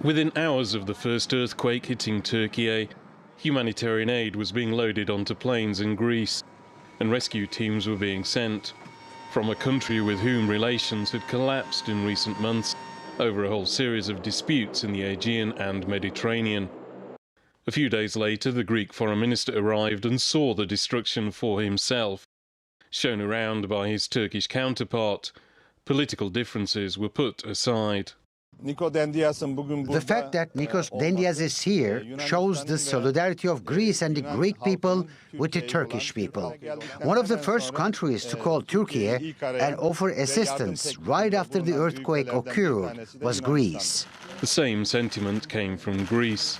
Within hours of the first earthquake hitting Türkiye, humanitarian aid was being loaded onto planes in Greece, and rescue teams were being sent from a country with whom relations had collapsed in recent months over a whole series of disputes in the Aegean and Mediterranean. A few days later, the Greek foreign minister arrived and saw the destruction for himself. Shown around by his Turkish counterpart, political differences were put aside. The fact that Nikos Dendias is here shows the solidarity of Greece and the Greek people with the Turkish people. One of the first countries to call Turkey and offer assistance right after the earthquake occurred was Greece. The same sentiment came from Greece.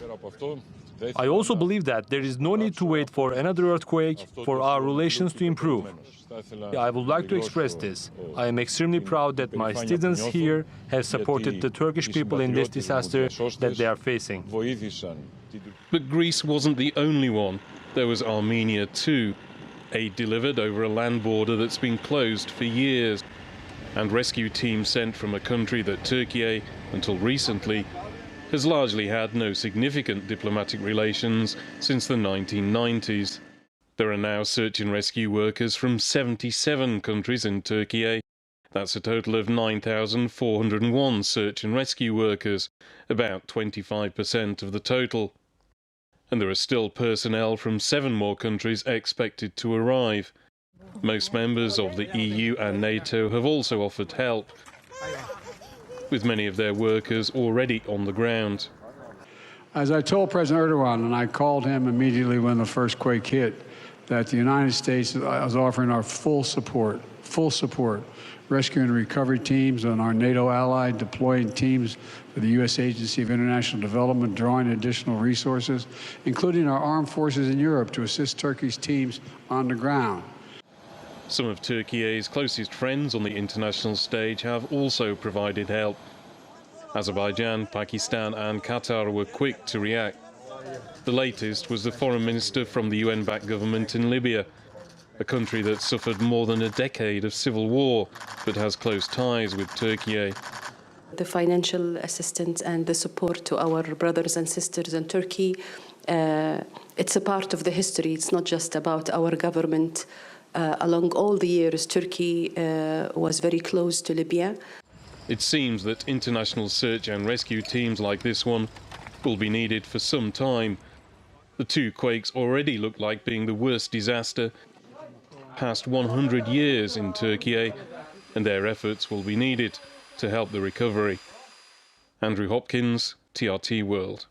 I also believe that there is no need to wait for another earthquake for our relations to improve. I would like to express this. I am extremely proud that my citizens here have supported the Turkish people in this disaster that they are facing. But Greece wasn't the only one. There was Armenia too. Aid delivered over a land border that's been closed for years. And rescue teams sent from a country that Türkiye, until recently, has largely had no significant diplomatic relations since the 1990s. There are now search and rescue workers from 77 countries in Türkiye. That's a total of 9,401 search and rescue workers, about 25% of the total. And there are still personnel from 7 more countries expected to arrive. Most members of the EU and NATO have also offered help, with many of their workers already on the ground. As I told President Erdogan, and I called him immediately when the first quake hit, that the United States is offering our full support, rescue and recovery teams and our NATO ally, deploying teams for the U.S. Agency of International Development, drawing additional resources, including our armed forces in Europe to assist Turkey's teams on the ground. Some of Türkiye's closest friends on the international stage have also provided help. Azerbaijan, Pakistan and Qatar were quick to react. The latest was the foreign minister from the UN-backed government in Libya, a country that suffered more than a decade of civil war, but has close ties with Türkiye. The financial assistance and the support to our brothers and sisters in Turkey, it's a part of the history. It's not just about our government. Along all the years, Turkey was very close to Libya. It seems that international search and rescue teams like this one will be needed for some time. The 2 quakes already look like being the worst disaster past 100 years in Türkiye, and their efforts will be needed to help the recovery. Andrew Hopkins, TRT World.